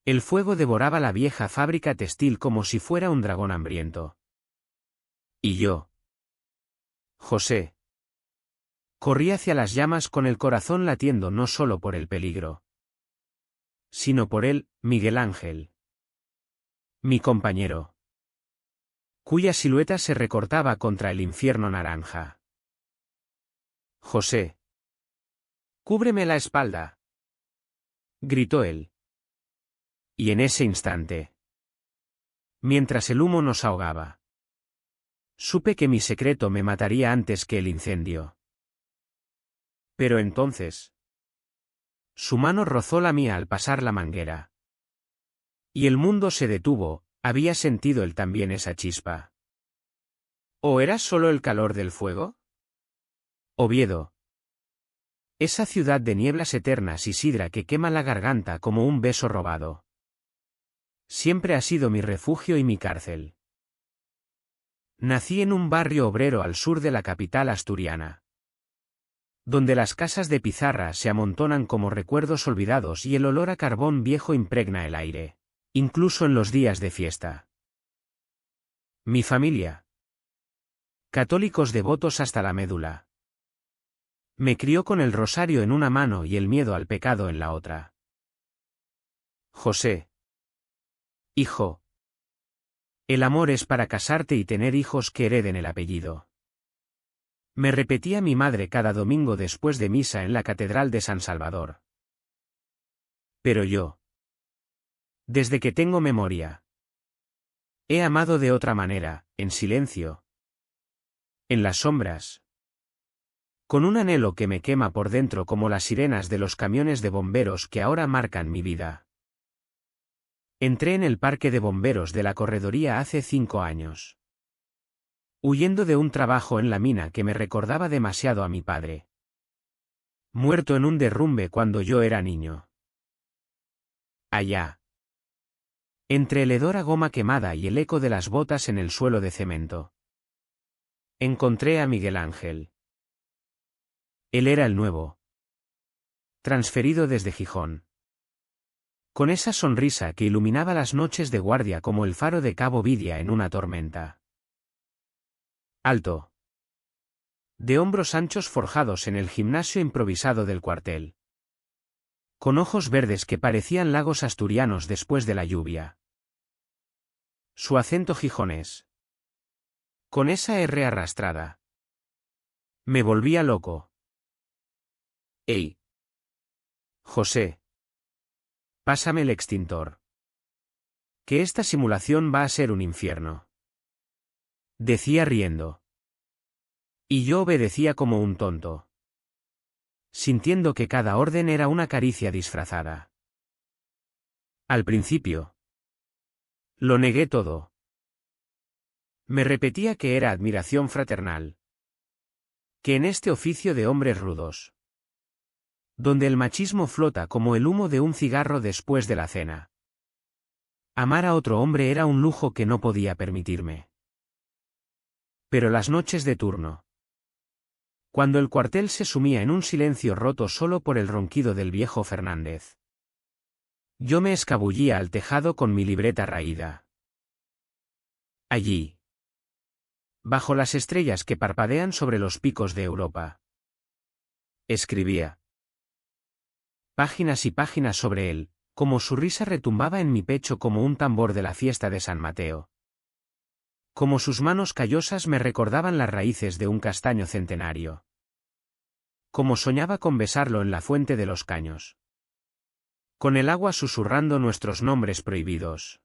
El fuego devoraba la vieja fábrica textil como si fuera un dragón hambriento. Y yo, José, corrí hacia las llamas con el corazón latiendo no solo por el peligro, sino por él, Miguel Ángel. Mi compañero, cuya silueta se recortaba contra el infierno naranja. José. Cúbreme la espalda, gritó él. Y en ese instante, mientras el humo nos ahogaba, supe que mi secreto me mataría antes que el incendio. Pero entonces, su mano rozó la mía al pasar la manguera. Y el mundo se detuvo, había sentido él también esa chispa. ¿O era solo el calor del fuego? Oviedo. Esa ciudad de nieblas eternas y sidra que quema la garganta como un beso robado. Siempre ha sido mi refugio y mi cárcel. Nací en un barrio obrero al sur de la capital asturiana, donde las casas de pizarra se amontonan como recuerdos olvidados y el olor a carbón viejo impregna el aire, incluso en los días de fiesta. Mi familia, católicos devotos hasta la médula, me crió con el rosario en una mano y el miedo al pecado en la otra. José. Hijo. El amor es para casarte y tener hijos que hereden el apellido. Me repetía mi madre cada domingo después de misa en la Catedral de San Salvador. Pero yo, desde que tengo memoria, he amado de otra manera, en silencio, en las sombras, con un anhelo que me quema por dentro como las sirenas de los camiones de bomberos que ahora marcan mi vida. Entré en el parque de bomberos de la corredoría hace 5 años. Huyendo de un trabajo en la mina que me recordaba demasiado a mi padre. Muerto en un derrumbe cuando yo era niño. Allá. Entre el hedor a goma quemada y el eco de las botas en el suelo de cemento. Encontré a Miguel Ángel. Él era el nuevo. Transferido desde Gijón. Con esa sonrisa que iluminaba las noches de guardia como el faro de Cabo Vidia en una tormenta. Alto. De hombros anchos forjados en el gimnasio improvisado del cuartel. Con ojos verdes que parecían lagos asturianos después de la lluvia. Su acento gijonés. Con esa R arrastrada. Me volvía loco. ¡Ey! José. Pásame el extintor. Que esta simulación va a ser un infierno. Decía riendo. Y yo obedecía como un tonto. Sintiendo que cada orden era una caricia disfrazada. Al principio. Lo negué todo. Me repetía que era admiración fraternal. Que en este oficio de hombres rudos, donde el machismo flota como el humo de un cigarro después de la cena, amar a otro hombre era un lujo que no podía permitirme. Pero las noches de turno, cuando el cuartel se sumía en un silencio roto solo por el ronquido del viejo Fernández, yo me escabullía al tejado con mi libreta raída. Allí, bajo las estrellas que parpadean sobre los picos de Europa, escribía. Páginas y páginas sobre él, como su risa retumbaba en mi pecho como un tambor de la fiesta de San Mateo. Como sus manos callosas me recordaban las raíces de un castaño centenario. Como soñaba con besarlo en la fuente de los caños. Con el agua susurrando nuestros nombres prohibidos.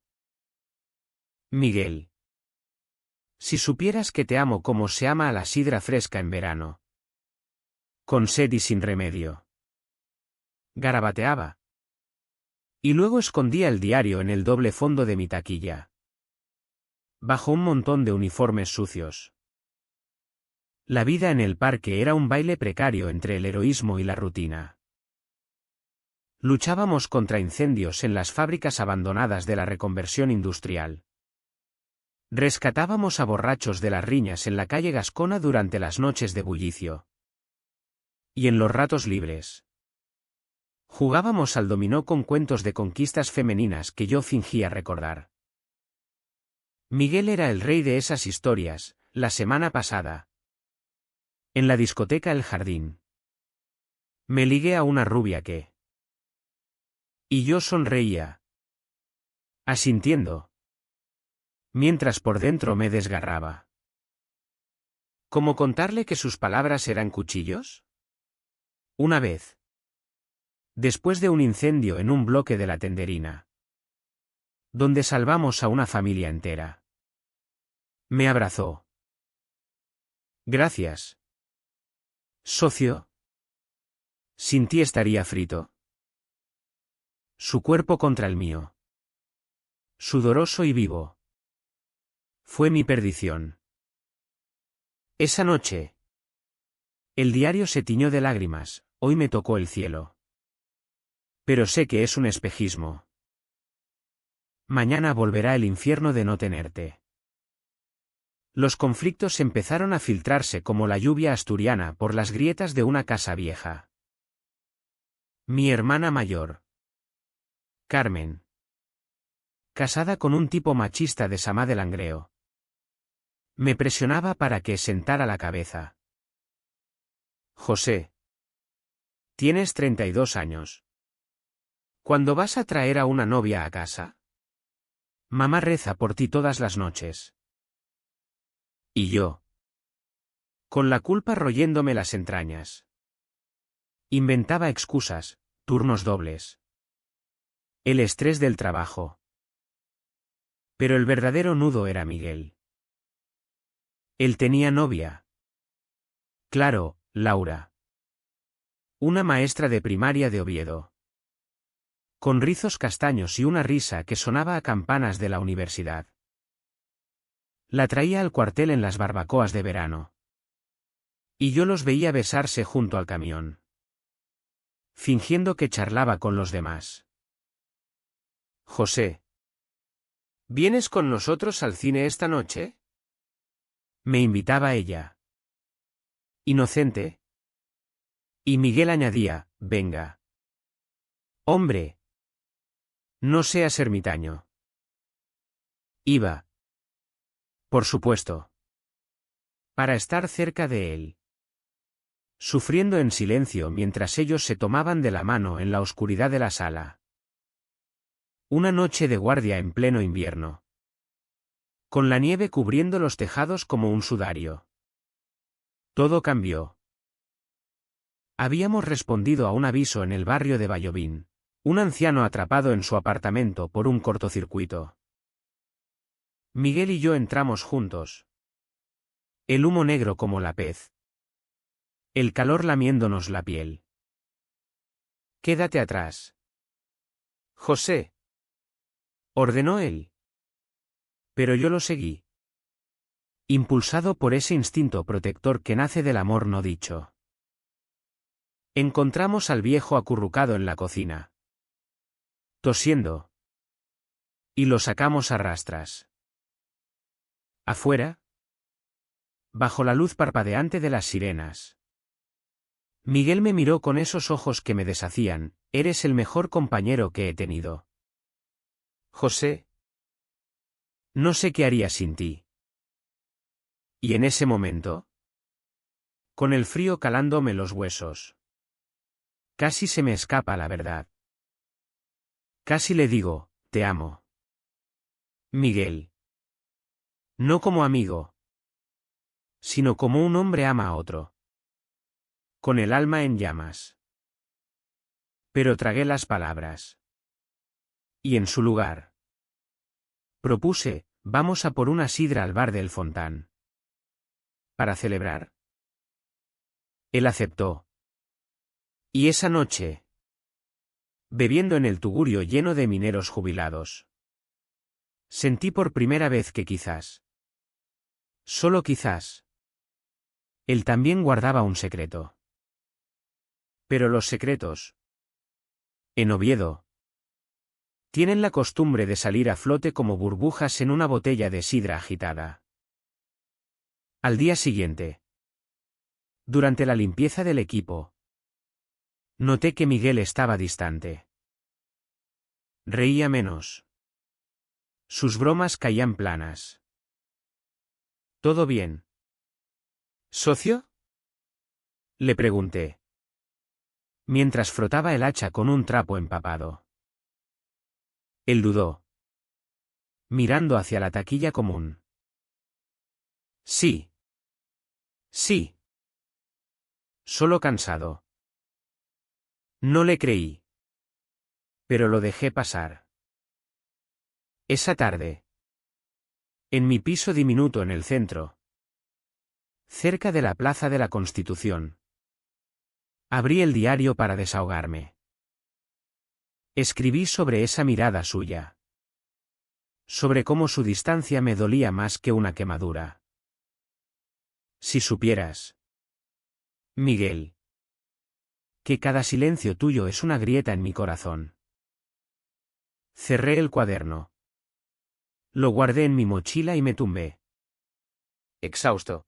Miguel. Si supieras que te amo como se ama a la sidra fresca en verano. Con sed y sin remedio. Garabateaba. Y luego escondía el diario en el doble fondo de mi taquilla. Bajo un montón de uniformes sucios. La vida en el parque era un baile precario entre el heroísmo y la rutina. Luchábamos contra incendios en las fábricas abandonadas de la reconversión industrial. Rescatábamos a borrachos de las riñas en la calle Gascona durante las noches de bullicio. Y en los ratos libres, Jugábamos al dominó con cuentos de conquistas femeninas que yo fingía recordar. Miguel era el rey de esas historias, la semana pasada. En la discoteca El Jardín. Me ligué a una rubia que... Y yo sonreía. Asintiendo. Mientras por dentro me desgarraba. ¿Cómo contarle que sus palabras eran cuchillos? Una vez. Después de un incendio en un bloque de la Tenderina. Donde salvamos a una familia entera. Me abrazó. Gracias. Socio. Sin ti estaría frito. Su cuerpo contra el mío. Sudoroso y vivo. Fue mi perdición. Esa noche. El diario se tiñó de lágrimas, hoy me tocó el cielo. Pero sé que es un espejismo. Mañana volverá el infierno de no tenerte. Los conflictos empezaron a filtrarse como la lluvia asturiana por las grietas de una casa vieja. Mi hermana mayor. Carmen. Casada con un tipo machista de Samá de Langreo. Me presionaba para que sentara la cabeza. José. Tienes 32 años. ¿Cuándo vas a traer a una novia a casa? Mamá reza por ti todas las noches. Y yo. Con la culpa royéndome las entrañas. Inventaba excusas, turnos dobles. El estrés del trabajo. Pero el verdadero nudo era Miguel. Él tenía novia. Claro, Laura. Una maestra de primaria de Oviedo. Con rizos castaños y una risa que sonaba a campanas de la universidad. La traía al cuartel en las barbacoas de verano. Y yo los veía besarse junto al camión. Fingiendo que charlaba con los demás. José. ¿Vienes con nosotros al cine esta noche? Me invitaba ella. Inocente. Y Miguel añadía, venga. Hombre. No seas ermitaño. Iba. Por supuesto. Para estar cerca de él. Sufriendo en silencio mientras ellos se tomaban de la mano en la oscuridad de la sala. Una noche de guardia en pleno invierno. Con la nieve cubriendo los tejados como un sudario. Todo cambió. Habíamos respondido a un aviso en el barrio de Vallovín. Un anciano atrapado en su apartamento por un cortocircuito. Miguel y yo entramos juntos. El humo negro como la pez. El calor lamiéndonos la piel. Quédate atrás. José. Ordenó él. Pero yo lo seguí. Impulsado por ese instinto protector que nace del amor no dicho. Encontramos al viejo acurrucado en la cocina. Tosiendo. Y lo sacamos a rastras. Afuera. Bajo la luz parpadeante de las sirenas. Miguel me miró con esos ojos que me deshacían, eres el mejor compañero que he tenido. José. No sé qué haría sin ti. Y en ese momento. Con el frío calándome los huesos. Casi se me escapa la verdad. Casi le digo, te amo. Miguel. No como amigo. Sino como un hombre ama a otro. Con el alma en llamas. Pero tragué las palabras. Y en su lugar. Propuse, vamos a por una sidra al bar del Fontán. Para celebrar. Él aceptó. Y esa noche. Bebiendo en el tugurio lleno de mineros jubilados. Sentí por primera vez que quizás. Solo quizás. Él también guardaba un secreto. Pero los secretos. En Oviedo. Tienen la costumbre de salir a flote como burbujas en una botella de sidra agitada. Al día siguiente. Durante la limpieza del equipo. Noté que Miguel estaba distante. Reía menos. Sus bromas caían planas. ¿Todo bien? ¿Socio? Le pregunté, mientras frotaba el hacha con un trapo empapado. Él dudó, mirando hacia la taquilla común. Sí. Sí. Solo cansado. No le creí. Pero lo dejé pasar. Esa tarde. En mi piso diminuto en el centro. Cerca de la Plaza de la Constitución. Abrí el diario para desahogarme. Escribí sobre esa mirada suya. Sobre cómo su distancia me dolía más que una quemadura. Si supieras, Miguel, que cada silencio tuyo es una grieta en mi corazón. Cerré el cuaderno. Lo guardé en mi mochila y me tumbé. Exhausto.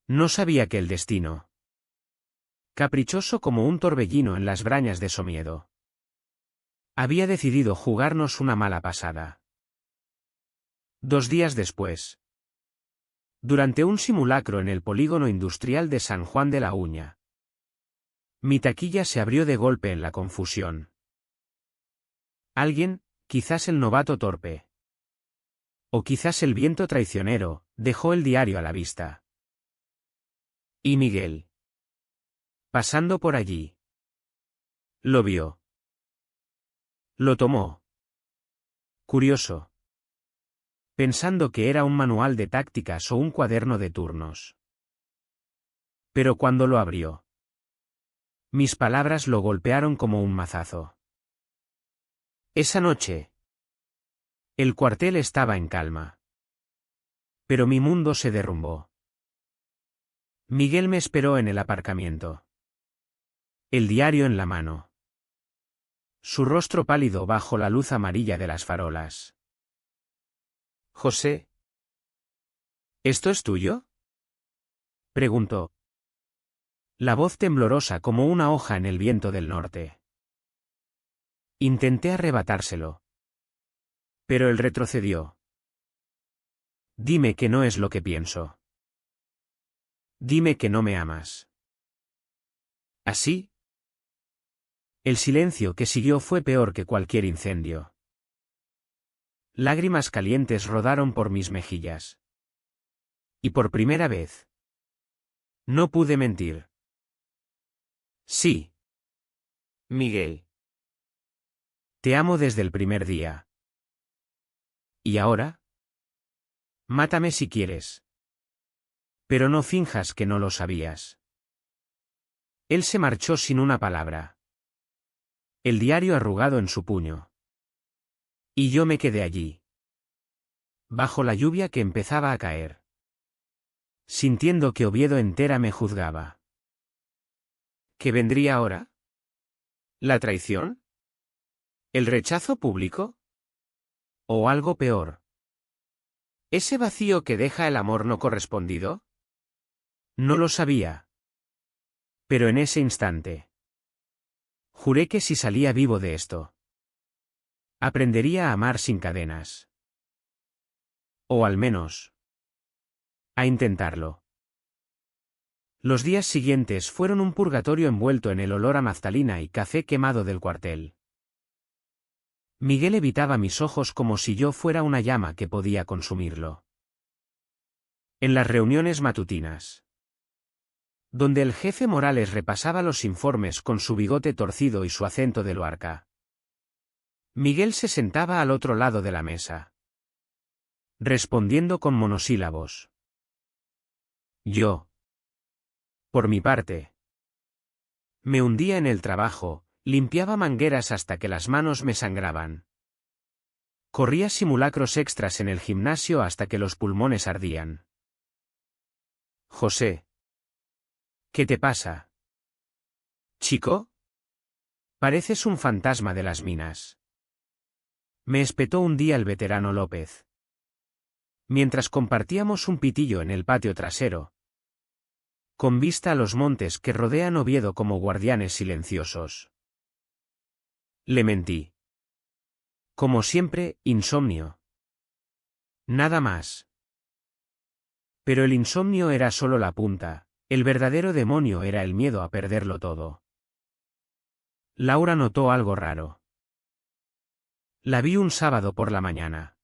No sabía que el destino, caprichoso como un torbellino en las brañas de Somiedo, había decidido jugarnos una mala pasada. 2 días después, durante un simulacro en el polígono industrial de San Juan de la Uña, mi taquilla se abrió de golpe en la confusión. Alguien, quizás el novato torpe, o quizás el viento traicionero, dejó el diario a la vista. Y Miguel, pasando por allí, lo vio. Lo tomó. Curioso. Pensando que era un manual de tácticas o un cuaderno de turnos. Pero cuando lo abrió, mis palabras lo golpearon como un mazazo. Esa noche, el cuartel estaba en calma. Pero mi mundo se derrumbó. Miguel me esperó en el aparcamiento. El diario en la mano. Su rostro pálido bajo la luz amarilla de las farolas. José. ¿Esto es tuyo? Preguntó. La voz temblorosa como una hoja en el viento del norte. Intenté arrebatárselo. Pero él retrocedió. Dime que no es lo que pienso. Dime que no me amas. ¿Así? El silencio que siguió fue peor que cualquier incendio. Lágrimas calientes rodaron por mis mejillas. Y por primera vez, no pude mentir. Sí. Miguel. Te amo desde el primer día. ¿Y ahora? Mátame si quieres. Pero no finjas que no lo sabías. Él se marchó sin una palabra. El diario arrugado en su puño. Y yo me quedé allí. Bajo la lluvia que empezaba a caer. Sintiendo que Oviedo entera me juzgaba. ¿Qué vendría ahora? ¿La traición? ¿El rechazo público? ¿O algo peor? ¿Ese vacío que deja el amor no correspondido? No lo sabía. Pero en ese instante, juré que si salía vivo de esto, aprendería a amar sin cadenas. O al menos, a intentarlo. Los días siguientes fueron un purgatorio envuelto en el olor a naftalina y café quemado del cuartel. Miguel evitaba mis ojos como si yo fuera una llama que podía consumirlo. En las reuniones matutinas, donde el jefe Morales repasaba los informes con su bigote torcido y su acento de Luarca, Miguel se sentaba al otro lado de la mesa, respondiendo con monosílabos. Yo, por mi parte, me hundía en el trabajo, limpiaba mangueras hasta que las manos me sangraban. Corría simulacros extras en el gimnasio hasta que los pulmones ardían. José. ¿Qué te pasa? ¿Chico? Pareces un fantasma de las minas. Me espetó un día el veterano López. Mientras compartíamos un pitillo en el patio trasero. con vista a los montes que rodean Oviedo como guardianes silenciosos. Le mentí. Como siempre, insomnio. Nada más. Pero el insomnio era solo la punta, el verdadero demonio era el miedo a perderlo todo. Laura notó algo raro. La vi un sábado por la mañana,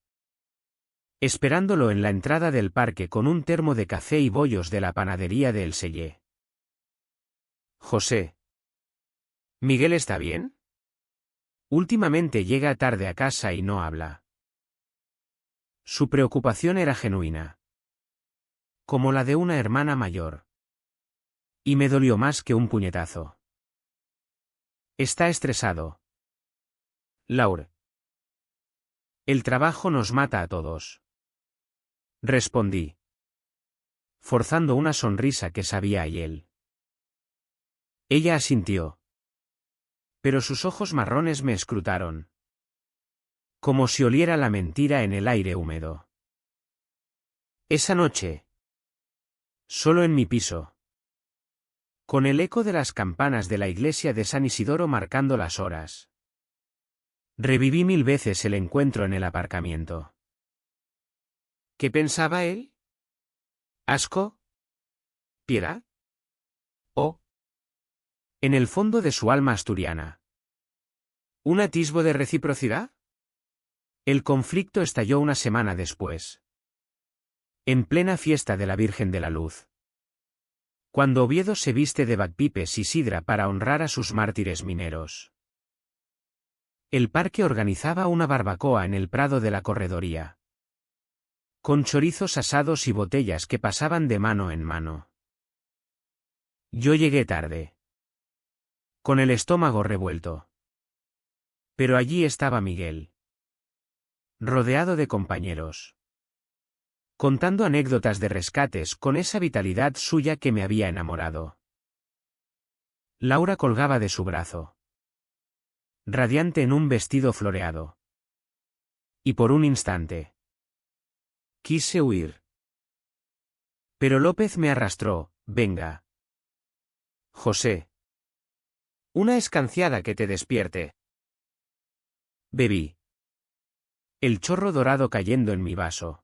esperándolo en la entrada del parque con un termo de café y bollos de la panadería de El Sellé. José. ¿Miguel está bien? Últimamente llega tarde a casa y no habla. Su preocupación era genuina, como la de una hermana mayor. Y me dolió más que un puñetazo. Está estresado. Laura. El trabajo nos mata a todos. Respondí, forzando una sonrisa que sabía a hiel. Ella asintió. Pero sus ojos marrones me escrutaron, como si oliera la mentira en el aire húmedo. Esa noche, solo en mi piso, con el eco de las campanas de la iglesia de San Isidoro marcando las horas, reviví 1000 veces el encuentro en el aparcamiento. ¿Qué pensaba él? ¿Asco? ¿Piedad? ¿O? En el fondo de su alma asturiana, ¿un atisbo de reciprocidad? El conflicto estalló una semana después, en plena fiesta de la Virgen de la Luz, cuando Oviedo se viste de bagpipes y sidra para honrar a sus mártires mineros. El parque organizaba una barbacoa en el prado de la corredoría, con chorizos asados y botellas que pasaban de mano en mano. Yo llegué tarde, con el estómago revuelto. Pero allí estaba Miguel, rodeado de compañeros, contando anécdotas de rescates con esa vitalidad suya que me había enamorado. Laura colgaba de su brazo, radiante en un vestido floreado. Y por un instante quise huir. Pero López me arrastró. Venga. José. Una escanciada que te despierte. Bebí. El chorro dorado cayendo en mi vaso.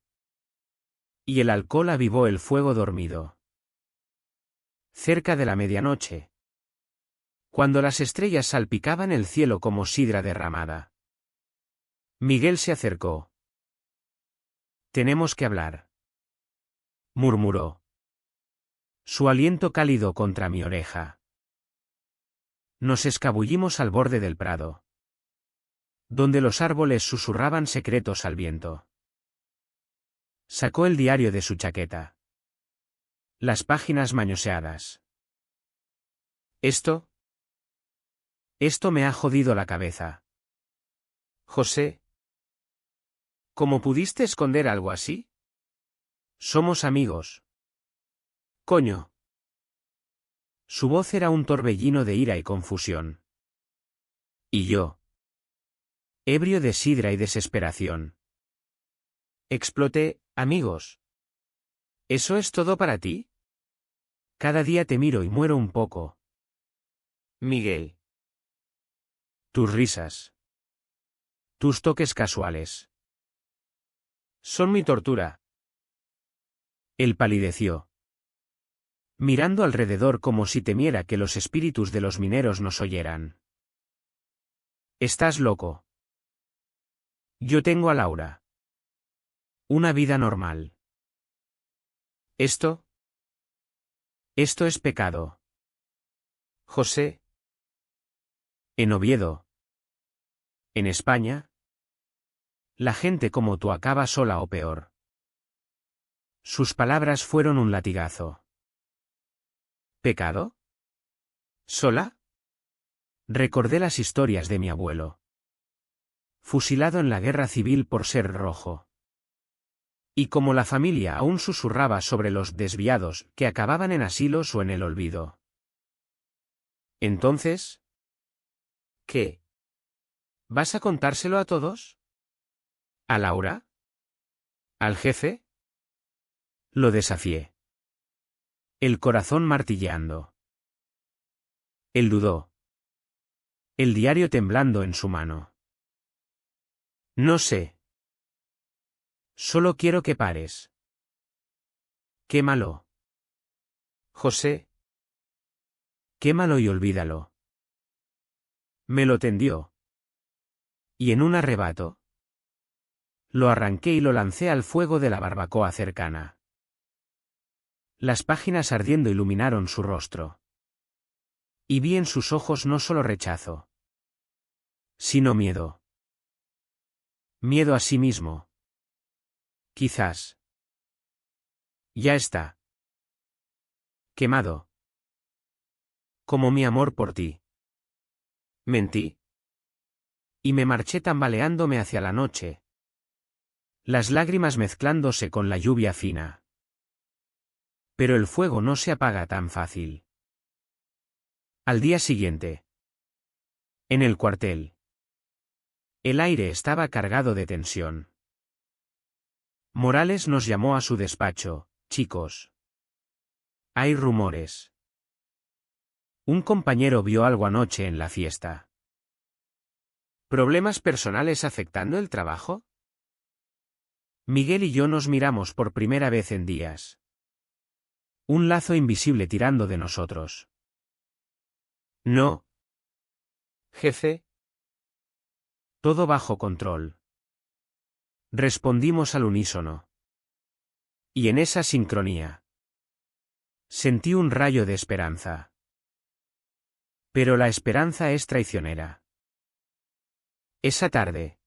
Y el alcohol avivó el fuego dormido. Cerca de la medianoche, cuando las estrellas salpicaban el cielo como sidra derramada, Miguel se acercó. Tenemos que hablar, murmuró, su aliento cálido contra mi oreja. Nos escabullimos al borde del prado, donde los árboles susurraban secretos al viento. Sacó el diario de su chaqueta. Las páginas mañoseadas. Esto me ha jodido la cabeza. José. ¿Cómo pudiste esconder algo así? Somos amigos. Coño. Su voz era un torbellino de ira y confusión. Y yo, ebrio de sidra y desesperación, exploté, amigos. ¿Eso es todo para ti? Cada día te miro y muero un poco. Miguel. Tus risas. Tus toques casuales. Son mi tortura. Él palideció, mirando alrededor como si temiera que los espíritus de los mineros nos oyeran. Estás loco. Yo tengo a Laura. Una vida normal. Esto es pecado. José. En Oviedo. En España. La gente como tú acaba sola o peor. Sus palabras fueron un latigazo. ¿Pecado? ¿Sola? Recordé las historias de mi abuelo, fusilado en la guerra civil por ser rojo. Y como la familia aún susurraba sobre los desviados que acababan en asilos o en el olvido. Entonces, ¿qué? ¿Vas a contárselo a todos? ¿A Laura? ¿Al jefe? Lo desafié. El corazón martilleando. Él dudó. El diario temblando en su mano. No sé. Solo quiero que pares. Quémalo. José. Quémalo y olvídalo. Me lo tendió. Y en un arrebato. Lo arranqué y lo lancé al fuego de la barbacoa cercana. Las páginas ardiendo iluminaron su rostro. Y vi en sus ojos no solo rechazo, sino miedo. Miedo a sí mismo. Quizás. Ya está. Quemado. Como mi amor por ti. Mentí. Y me marché tambaleándome hacia la noche. Las lágrimas mezclándose con la lluvia fina. Pero el fuego no se apaga tan fácil. Al día siguiente. En el cuartel. El aire estaba cargado de tensión. Morales nos llamó a su despacho. Chicos. Hay rumores. Un compañero vio algo anoche en la fiesta. ¿Problemas personales afectando el trabajo? Miguel y yo nos miramos por primera vez en días. Un lazo invisible tirando de nosotros. No. Jefe. Todo bajo control. Respondimos al unísono. Y en esa sincronía. Sentí un rayo de esperanza. Pero la esperanza es traicionera. Esa tarde.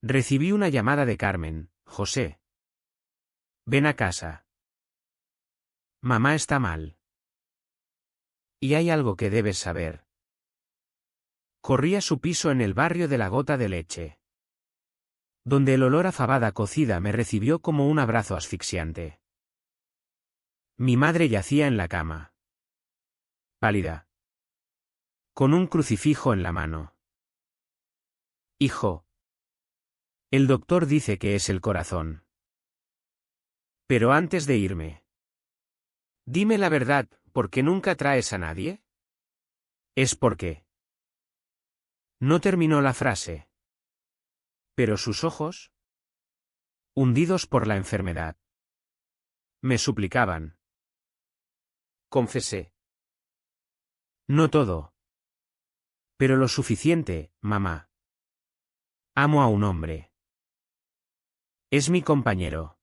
Recibí una llamada de Carmen. José. Ven a casa. Mamá está mal. Y hay algo que debes saber. Corrí a su piso en el barrio de la Gota de Leche, donde el olor a fabada cocida me recibió como un abrazo asfixiante. Mi madre yacía en la cama. Pálida. Con un crucifijo en la mano. Hijo. El doctor dice que es el corazón. Pero antes de irme. Dime la verdad, ¿por qué nunca traes a nadie? Es porque. No terminó la frase. Pero sus ojos, hundidos por la enfermedad, me suplicaban. Confesé. No todo. Pero lo suficiente, mamá. Amo a un hombre. Es mi compañero.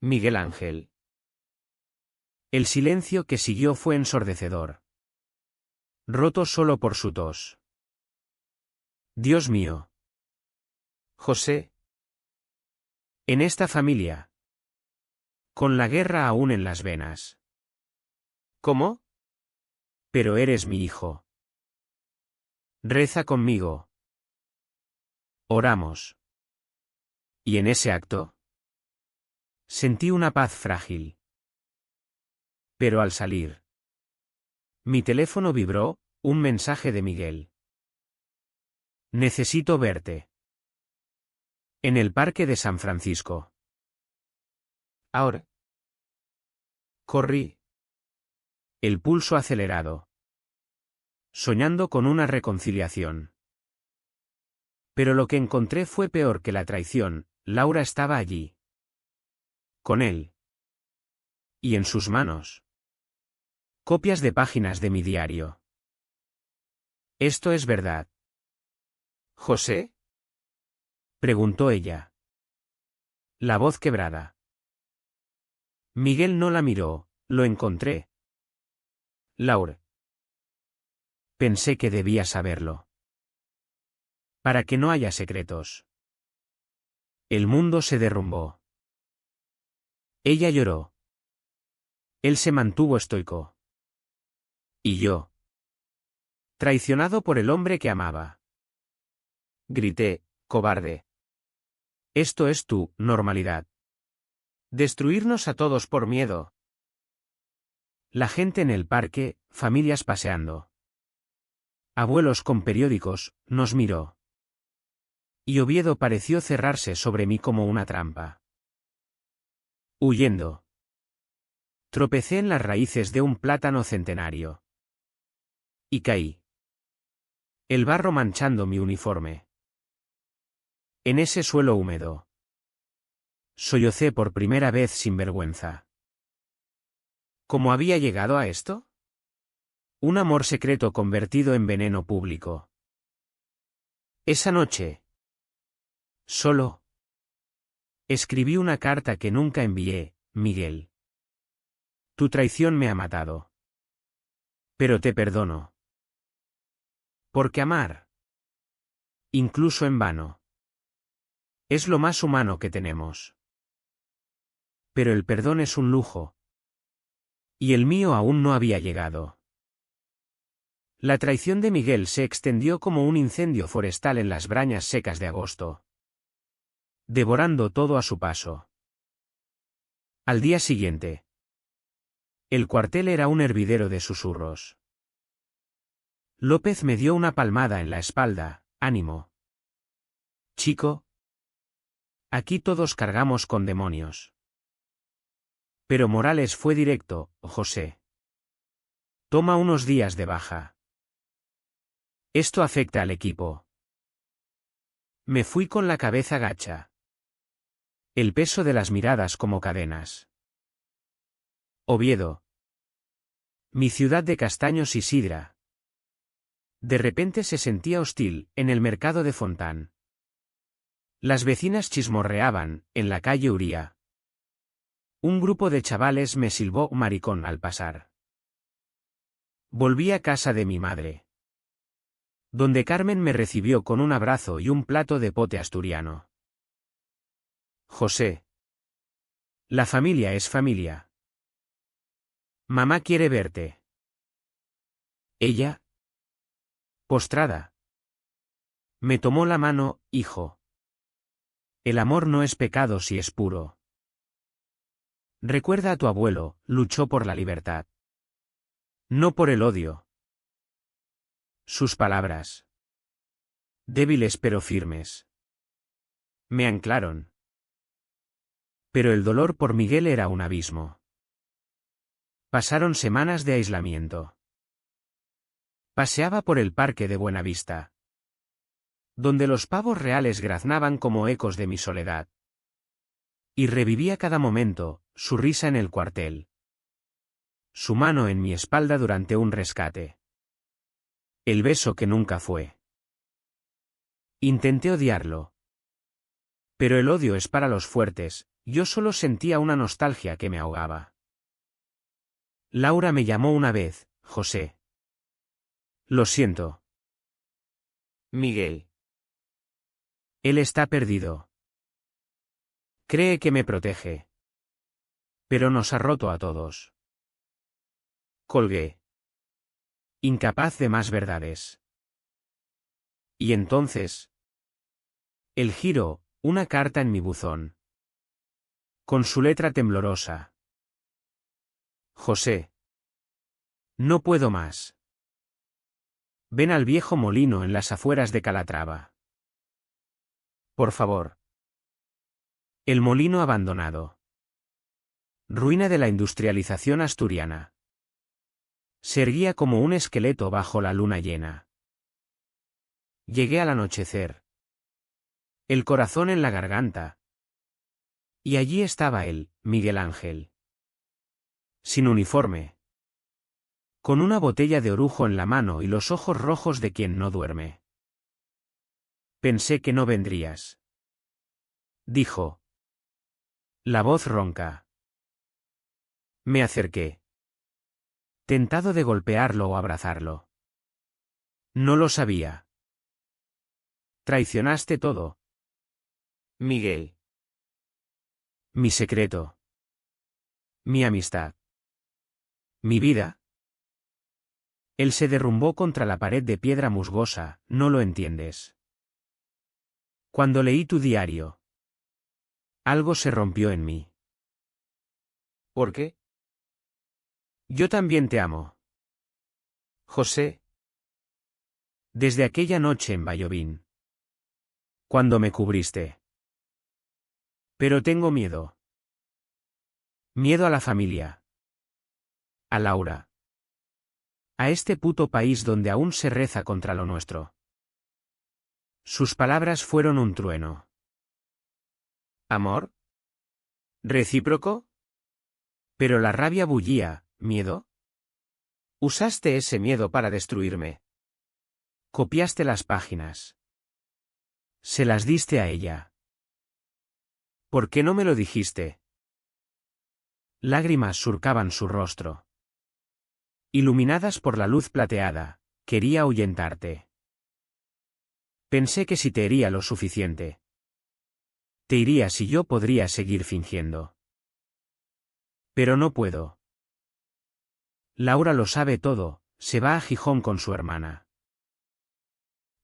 Miguel Ángel. El silencio que siguió fue ensordecedor. Roto solo por su tos. Dios mío. José. En esta familia. Con la guerra aún en las venas. ¿Cómo? Pero eres mi hijo. Reza conmigo. Oramos. Y en ese acto. Sentí una paz frágil. Pero al salir. Mi teléfono vibró, un mensaje de Miguel. Necesito verte. En el parque de San Francisco. Ahora. Corrí. El pulso acelerado. Soñando con una reconciliación. Pero lo que encontré fue peor que la traición. Laura estaba allí. Con él. Y en sus manos. Copias de páginas de mi diario. ¿Esto es verdad? ¿José? Preguntó ella. La voz quebrada. Miguel no la miró, lo encontré. Laura. Pensé que debía saberlo. Para que no haya secretos. El mundo se derrumbó. Ella lloró. Él se mantuvo estoico. Y yo. Traicionado por el hombre que amaba. Grité, cobarde. Esto es tu normalidad. Destruirnos a todos por miedo. La gente en el parque, familias paseando. Abuelos con periódicos, nos miró. Y Oviedo pareció cerrarse sobre mí como una trampa. Huyendo. Tropecé en las raíces de un plátano centenario. Y caí. El barro manchando mi uniforme. En ese suelo húmedo. Sollocé por primera vez sin vergüenza. ¿Cómo había llegado a esto? Un amor secreto convertido en veneno público. Esa noche. Solo. Escribí una carta que nunca envié, Miguel. Tu traición me ha matado. Pero te perdono. Porque amar, incluso en vano, es lo más humano que tenemos. Pero el perdón es un lujo. Y el mío aún no había llegado. La traición de Miguel se extendió como un incendio forestal en las brañas secas de agosto, devorando todo a su paso. Al día siguiente, el cuartel era un hervidero de susurros. López me dio una palmada en la espalda. Ánimo, chico. Aquí todos cargamos con demonios. Pero Morales fue directo. José, toma unos días de baja. Esto afecta al equipo. Me fui con la cabeza gacha. El peso de las miradas como cadenas. Oviedo. Mi ciudad de castaños y sidra. De repente se sentía hostil, en el mercado de Fontán. Las vecinas chismorreaban, en la calle Uría. Un grupo de chavales me silbó maricón al pasar. Volví a casa de mi madre, donde Carmen me recibió con un abrazo y un plato de pote asturiano. José. La familia es familia. Mamá quiere verte. Ella, postrada, me tomó la mano. Hijo. El amor no es pecado si es puro. Recuerda a tu abuelo, luchó por la libertad. No por el odio. Sus palabras, débiles pero firmes, me anclaron. Pero el dolor por Miguel era un abismo. Pasaron semanas de aislamiento. Paseaba por el parque de Buenavista, donde los pavos reales graznaban como ecos de mi soledad. Y revivía cada momento, su risa en el cuartel, su mano en mi espalda durante un rescate. El beso que nunca fue. Intenté odiarlo. Pero el odio es para los fuertes, yo solo sentía una nostalgia que me ahogaba. Laura me llamó una vez. José. Lo siento. Miguel. Él está perdido. Cree que me protege. Pero nos ha roto a todos. Colgué. Incapaz de más verdades. Y entonces. El giro, una carta en mi buzón. Con su letra temblorosa. José. No puedo más. Ven al viejo molino en las afueras de Calatrava. Por favor. El molino abandonado. Ruina de la industrialización asturiana. Se erguía como un esqueleto bajo la luna llena. Llegué al anochecer. El corazón en la garganta. Y allí estaba él, Miguel Ángel. Sin uniforme. Con una botella de orujo en la mano y los ojos rojos de quien no duerme. Pensé que no vendrías. Dijo. La voz ronca. Me acerqué. Tentado de golpearlo o abrazarlo. No lo sabía. Traicionaste todo. Miguel. Mi secreto. Mi amistad. Mi vida. Él se derrumbó contra la pared de piedra musgosa, no lo entiendes. Cuando leí tu diario. Algo se rompió en mí. ¿Por qué? Yo también te amo. José. Desde aquella noche en Vallovín. Cuando me cubriste. Pero tengo miedo. Miedo a la familia. A Laura. A este puto país donde aún se reza contra lo nuestro. Sus palabras fueron un trueno. ¿Amor? ¿Recíproco? Pero la rabia bullía. ¿Miedo? Usaste ese miedo para destruirme. Copiaste las páginas. Se las diste a ella. ¿Por qué no me lo dijiste? Lágrimas surcaban su rostro. Iluminadas por la luz plateada, quería ahuyentarte. Pensé que si te hería lo suficiente, te irías y yo podría seguir fingiendo. Pero no puedo. Laura lo sabe todo, se va a Gijón con su hermana.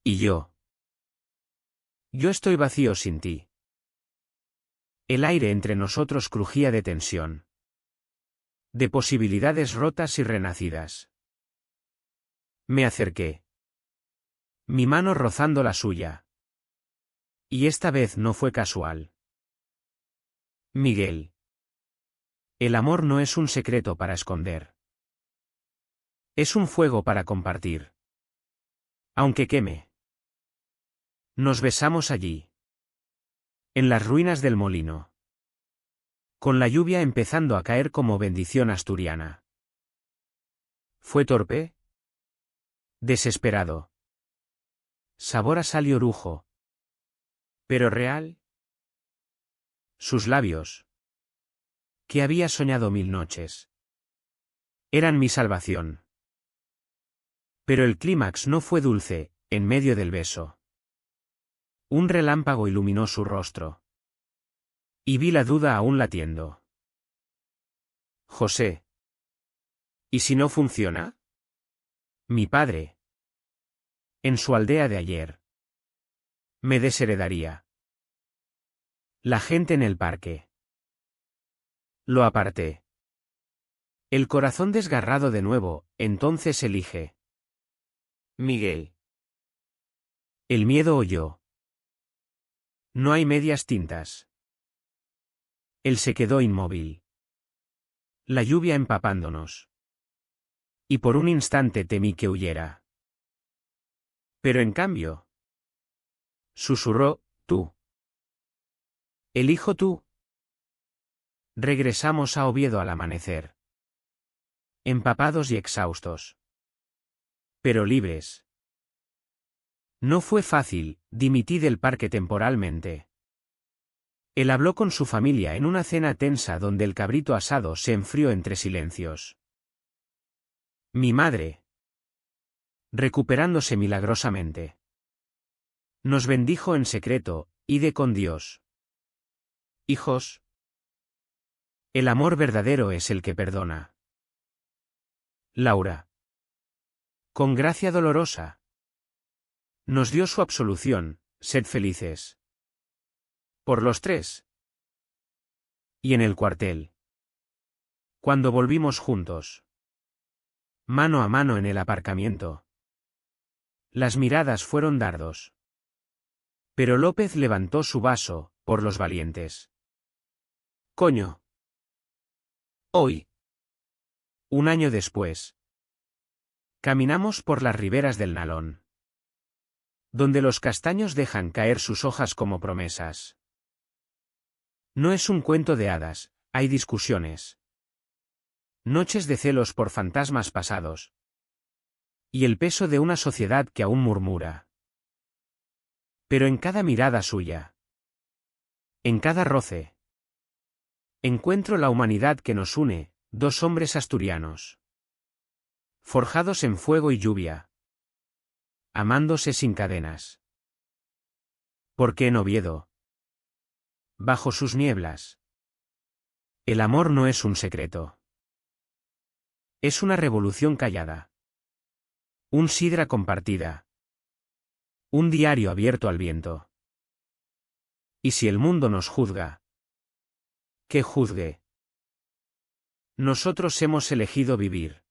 ¿Y yo? Yo estoy vacío sin ti. El aire entre nosotros crujía de tensión. De posibilidades rotas y renacidas. Me acerqué. Mi mano rozando la suya. Y esta vez no fue casual. Miguel. El amor no es un secreto para esconder. Es un fuego para compartir. Aunque queme. Nos besamos allí. En las ruinas del molino. Con la lluvia empezando a caer como bendición asturiana. ¿Fue torpe? Desesperado. Sabor a sal y orujo. ¿Pero real? Sus labios. Que había soñado 1000 noches. Eran mi salvación. Pero el clímax no fue dulce, en medio del beso. Un relámpago iluminó su rostro. Y vi la duda aún latiendo. José. ¿Y si no funciona? Mi padre. En su aldea de ayer. Me desheredaría. La gente en el parque. Lo aparté. El corazón desgarrado de nuevo, entonces elige. Miguel. El miedo o yo. No hay medias tintas. Él se quedó inmóvil. La lluvia empapándonos. Y por un instante temí que huyera. Pero en cambio. Susurró, tú. Elijo tú. Regresamos a Oviedo al amanecer. Empapados y exhaustos. Pero libres. No fue fácil, dimití del parque temporalmente. Él habló con su familia en una cena tensa donde el cabrito asado se enfrió entre silencios. Mi madre. Recuperándose milagrosamente. Nos bendijo en secreto, ide con Dios. Hijos. El amor verdadero es el que perdona. Laura. Con gracia dolorosa. Nos dio su absolución, sed felices. Por los tres. Y en el cuartel. Cuando volvimos juntos. Mano a mano en el aparcamiento. Las miradas fueron dardos. Pero López levantó su vaso, por los valientes. Coño. Hoy. Un año después. Caminamos por las riberas del Nalón. Donde los castaños dejan caer sus hojas como promesas. No es un cuento de hadas, hay discusiones. Noches de celos por fantasmas pasados. Y el peso de una sociedad que aún murmura. Pero en cada mirada suya. En cada roce. Encuentro la humanidad que nos une, dos hombres asturianos. Forjados en fuego y lluvia. Amándose sin cadenas. Porque en Oviedo. Bajo sus nieblas. El amor no es un secreto. Es una revolución callada. Un sidra compartida. Un diario abierto al viento. Y si el mundo nos juzga. Que juzgue. Nosotros hemos elegido vivir.